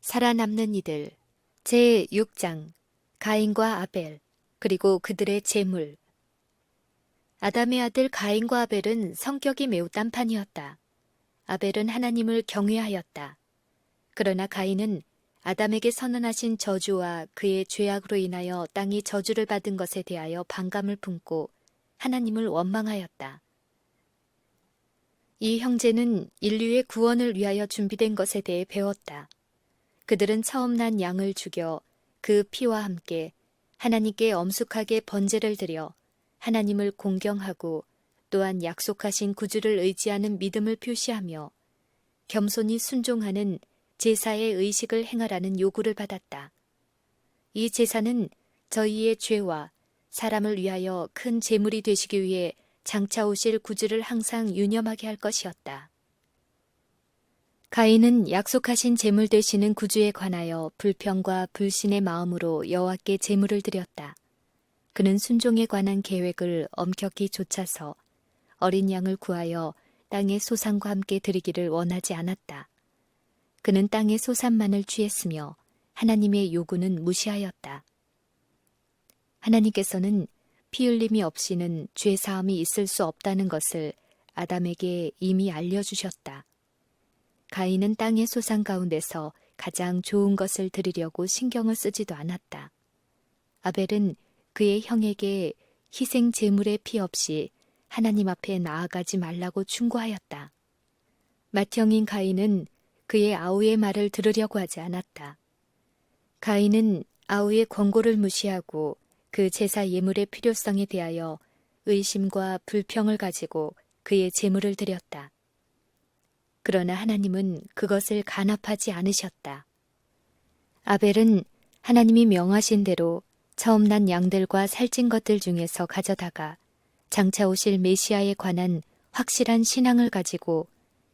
살아남는 이들 제6장 가인과 아벨 그리고 그들의 재물. 아담의 아들 가인과 아벨은 성격이 매우 딴판이었다. 아벨은 하나님을 경외하였다. 그러나 가인은 아담에게 선언하신 저주와 그의 죄악으로 인하여 땅이 저주를 받은 것에 대하여 반감을 품고 하나님을 원망하였다. 이 형제는 인류의 구원을 위하여 준비된 것에 대해 배웠다. 그들은 처음 난 양을 죽여 그 피와 함께 하나님께 엄숙하게 번제를 드려 하나님을 공경하고 또한 약속하신 구주를 의지하는 믿음을 표시하며 겸손히 순종하는 제사의 의식을 행하라는 요구를 받았다. 이 제사는 저희의 죄와 사람을 위하여 큰 제물이 되시기 위해 장차 오실 구주를 항상 유념하게 할 것이었다. 가인은 약속하신 제물 되시는 구주에 관하여 불평과 불신의 마음으로 여호와께 제물을 드렸다. 그는 순종에 관한 계획을 엄격히 좇아서 어린 양을 구하여 땅의 소산과 함께 드리기를 원하지 않았다. 그는 땅의 소산만을 취했으며 하나님의 요구는 무시하였다. 하나님께서는 피 흘림이 없이는 죄 사함이 있을 수 없다는 것을 아담에게 이미 알려주셨다. 가인은 땅의 소산 가운데서 가장 좋은 것을 드리려고 신경을 쓰지도 않았다. 아벨은 그의 형에게 희생 제물의 피 없이 하나님 앞에 나아가지 말라고 충고하였다. 맏형인 가인은 그의 아우의 말을 들으려고 하지 않았다. 가인은 아우의 권고를 무시하고 그 제사 예물의 필요성에 대하여 의심과 불평을 가지고 그의 제물을 드렸다. 그러나 하나님은 그것을 간합하지 않으셨다. 아벨은 하나님이 명하신 대로 처음 난 양들과 살찐 것들 중에서 가져다가 장차 오실 메시아에 관한 확실한 신앙을 가지고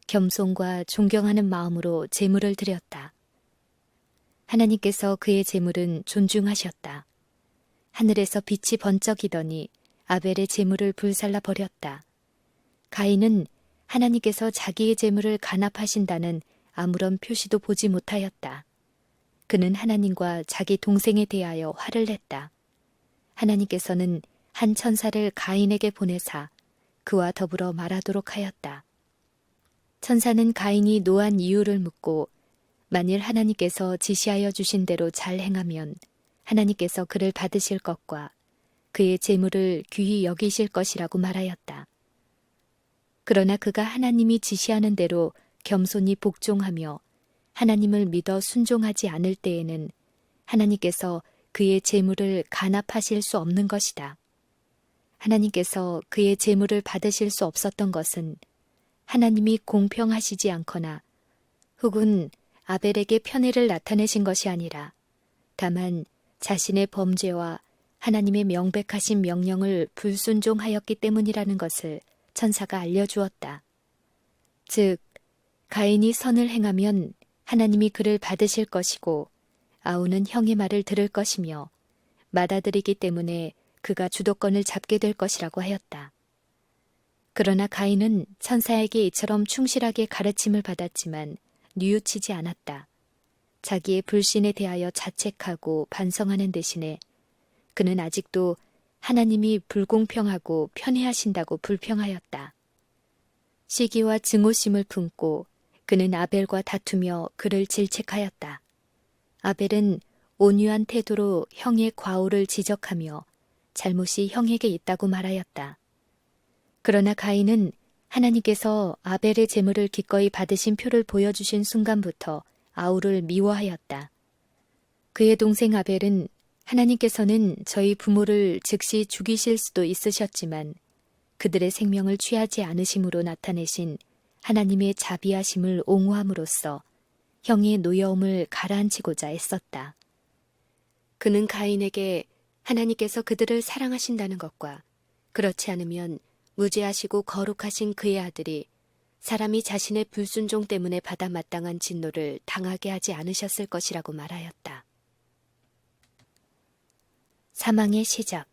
겸손과 존경하는 마음으로 제물을 드렸다. 하나님께서 그의 제물은 존중하셨다. 하늘에서 빛이 번쩍이더니 아벨의 제물을 불살라 버렸다. 가인은 하나님께서 자기의 제물을 간합하신다는 아무런 표시도 보지 못하였다. 그는 하나님과 자기 동생에 대하여 화를 냈다. 하나님께서는 한 천사를 가인에게 보내사 그와 더불어 말하도록 하였다. 천사는 가인이 노한 이유를 묻고 만일 하나님께서 지시하여 주신 대로 잘 행하면 하나님께서 그를 받으실 것과 그의 제물을 귀히 여기실 것이라고 말하였다. 그러나 그가 하나님이 지시하는 대로 겸손히 복종하며 하나님을 믿어 순종하지 않을 때에는 하나님께서 그의 제물을 간합하실 수 없는 것이다. 하나님께서 그의 제물을 받으실 수 없었던 것은 하나님이 공평하시지 않거나 혹은 아벨에게 편애를 나타내신 것이 아니라 다만 자신의 범죄와 하나님의 명백하신 명령을 불순종하였기 때문이라는 것을 천사가 알려주었다. 즉, 가인이 선을 행하면 하나님이 그를 받으실 것이고 아우는 형의 말을 들을 것이며 맏아들이기 때문에 그가 주도권을 잡게 될 것이라고 하였다. 그러나 가인은 천사에게 이처럼 충실하게 가르침을 받았지만 뉘우치지 않았다. 자기의 불신에 대하여 자책하고 반성하는 대신에 그는 아직도 하나님이 불공평하고 편애하신다고 불평하였다. 시기와 증오심을 품고 그는 아벨과 다투며 그를 질책하였다. 아벨은 온유한 태도로 형의 과오를 지적하며 잘못이 형에게 있다고 말하였다. 그러나 가인은 하나님께서 아벨의 제물을 기꺼이 받으신 표를 보여주신 순간부터 아우를 미워하였다. 그의 동생 아벨은 하나님께서는 저희 부모를 즉시 죽이실 수도 있으셨지만 그들의 생명을 취하지 않으심으로 나타내신 하나님의 자비하심을 옹호함으로써 형의 노여움을 가라앉히고자 애썼다. 그는 가인에게 하나님께서 그들을 사랑하신다는 것과 그렇지 않으면 무죄하시고 거룩하신 그의 아들이 사람이 자신의 불순종 때문에 받아 마땅한 진노를 당하게 하지 않으셨을 것이라고 말하였다. 사망의 시작.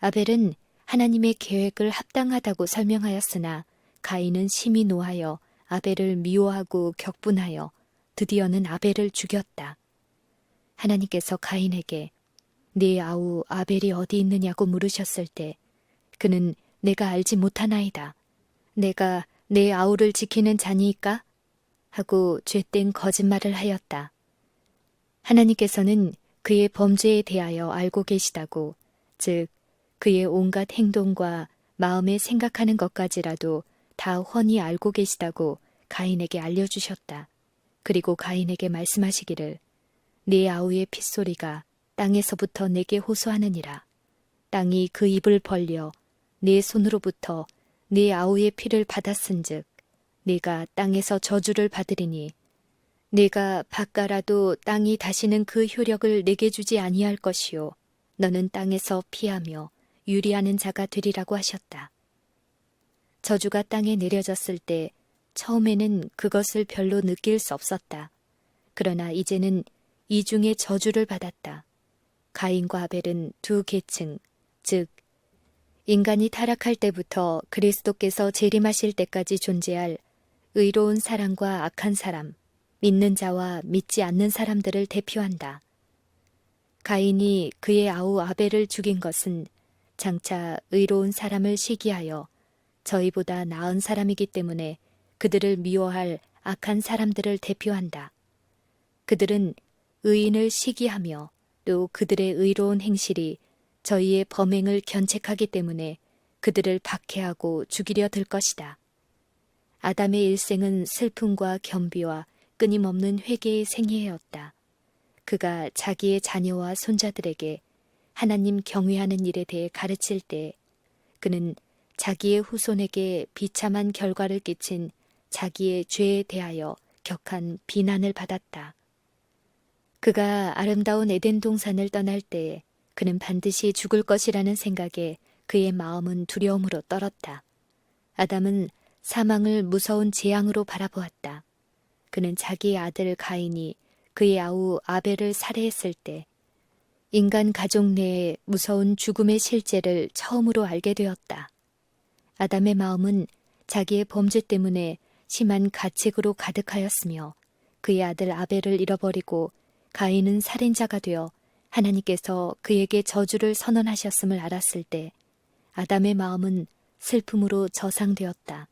아벨은 하나님의 계획을 합당하다고 설명하였으나 가인은 심히 노하여 아벨을 미워하고 격분하여 드디어는 아벨을 죽였다. 하나님께서 가인에게 네 아우 아벨이 어디 있느냐고 물으셨을 때 그는 내가 알지 못하나이다. 내가 내 아우를 지키는 자니이까? 하고 죄된 거짓말을 하였다. 하나님께서는 그의 범죄에 대하여 알고 계시다고, 즉 그의 온갖 행동과 마음에 생각하는 것까지라도 다 훤히 알고 계시다고 가인에게 알려주셨다. 그리고 가인에게 말씀하시기를 네 아우의 핏소리가 땅에서부터 내게 호소하느니라. 땅이 그 입을 벌려 네 손으로부터 네 아우의 피를 받았은즉 네가 땅에서 저주를 받으리니 네가 바꿔라도 땅이 다시는 그 효력을 내게 주지 아니할 것이요 너는 땅에서 피하며 유리하는 자가 되리라고 하셨다. 저주가 땅에 내려졌을 때 처음에는 그것을 별로 느낄 수 없었다. 그러나 이제는 이중의 저주를 받았다. 가인과 아벨은 두 계층, 즉 인간이 타락할 때부터 그리스도께서 재림하실 때까지 존재할 의로운 사람과 악한 사람, 믿는 자와 믿지 않는 사람들을 대표한다. 가인이 그의 아우 아벨을 죽인 것은 장차 의로운 사람을 시기하여 저희보다 나은 사람이기 때문에 그들을 미워할 악한 사람들을 대표한다. 그들은 의인을 시기하며 또 그들의 의로운 행실이 저희의 범행을 견책하기 때문에 그들을 박해하고 죽이려 들 것이다. 아담의 일생은 슬픔과 겸비와 끊임없는 회개의 생애였다. 그가 자기의 자녀와 손자들에게 하나님 경외하는 일에 대해 가르칠 때 그는 자기의 후손에게 비참한 결과를 끼친 자기의 죄에 대하여 격한 비난을 받았다. 그가 아름다운 에덴 동산을 떠날 때에 그는 반드시 죽을 것이라는 생각에 그의 마음은 두려움으로 떨었다. 아담은 사망을 무서운 재앙으로 바라보았다. 그는 자기의 아들 가인이 그의 아우 아벨을 살해했을 때 인간 가족 내의 무서운 죽음의 실제를 처음으로 알게 되었다. 아담의 마음은 자기의 범죄 때문에 심한 가책으로 가득하였으며 그의 아들 아벨을 잃어버리고 가인은 살인자가 되어 하나님께서 그에게 저주를 선언하셨음을 알았을 때 아담의 마음은 슬픔으로 저상되었다.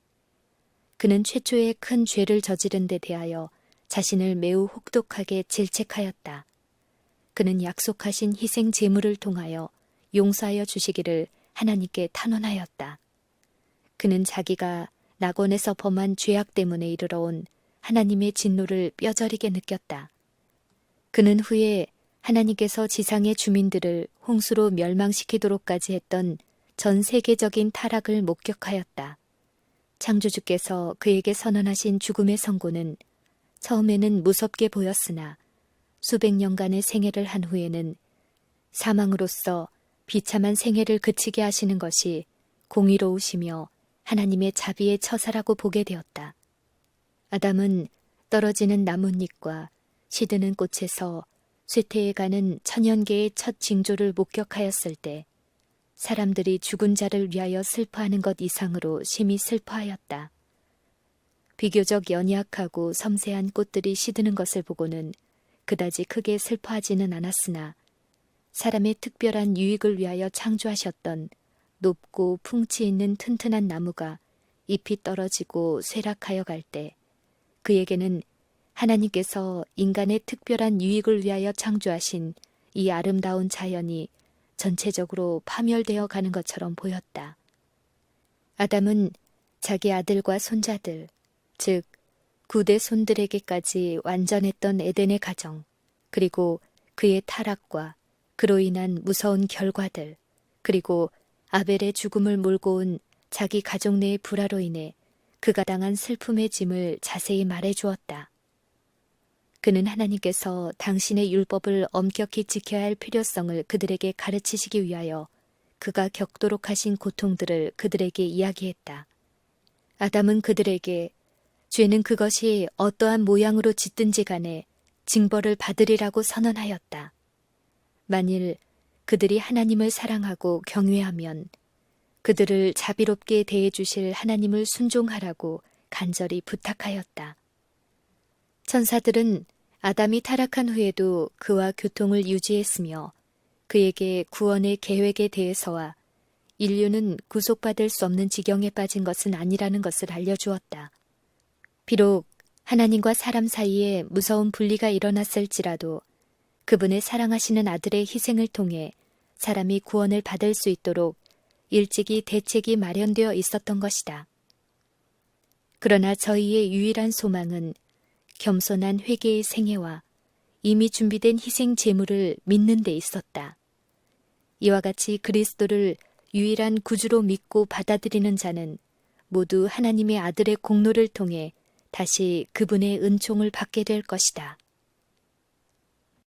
그는 최초의 큰 죄를 저지른 데 대하여 자신을 매우 혹독하게 질책하였다. 그는 약속하신 희생 제물을 통하여 용서하여 주시기를 하나님께 탄원하였다. 그는 자기가 낙원에서 범한 죄악 때문에 이르러온 하나님의 진노를 뼈저리게 느꼈다. 그는 후에 하나님께서 지상의 주민들을 홍수로 멸망시키도록까지 했던 전 세계적인 타락을 목격하였다. 창조주께서 그에게 선언하신 죽음의 선고는 처음에는 무섭게 보였으나 수백 년간의 생애를 한 후에는 사망으로서 비참한 생애를 그치게 하시는 것이 공의로우시며 하나님의 자비의 처사라고 보게 되었다. 아담은 떨어지는 나뭇잎과 시드는 꽃에서 쇠퇴해 가는 천연계의 첫 징조를 목격하였을 때 사람들이 죽은 자를 위하여 슬퍼하는 것 이상으로 심히 슬퍼하였다. 비교적 연약하고 섬세한 꽃들이 시드는 것을 보고는 그다지 크게 슬퍼하지는 않았으나 사람의 특별한 유익을 위하여 창조하셨던 높고 풍치 있는 튼튼한 나무가 잎이 떨어지고 쇠락하여 갈 때 그에게는 하나님께서 인간의 특별한 유익을 위하여 창조하신 이 아름다운 자연이 전체적으로 파멸되어 가는 것처럼 보였다. 아담은 자기 아들과 손자들, 즉 구대 손들에게까지 완전했던 에덴의 가정, 그리고 그의 타락과 그로 인한 무서운 결과들, 그리고 아벨의 죽음을 몰고 온 자기 가족 내의 불화로 인해 그가 당한 슬픔의 짐을 자세히 말해 주었다. 그는 하나님께서 당신의 율법을 엄격히 지켜야 할 필요성을 그들에게 가르치시기 위하여 그가 겪도록 하신 고통들을 그들에게 이야기했다. 아담은 그들에게 죄는 그것이 어떠한 모양으로 짓든지 간에 징벌을 받으리라고 선언하였다. 만일 그들이 하나님을 사랑하고 경외하면 그들을 자비롭게 대해 주실 하나님을 순종하라고 간절히 부탁하였다. 천사들은 아담이 타락한 후에도 그와 교통을 유지했으며 그에게 구원의 계획에 대해서와 인류는 구속받을 수 없는 지경에 빠진 것은 아니라는 것을 알려주었다. 비록 하나님과 사람 사이에 무서운 분리가 일어났을지라도 그분의 사랑하시는 아들의 희생을 통해 사람이 구원을 받을 수 있도록 일찍이 대책이 마련되어 있었던 것이다. 그러나 저희의 유일한 소망은 겸손한 회개의 생애와 이미 준비된 희생 제물을 믿는 데 있었다. 이와 같이 그리스도를 유일한 구주로 믿고 받아들이는 자는 모두 하나님의 아들의 공로를 통해 다시 그분의 은총을 받게 될 것이다.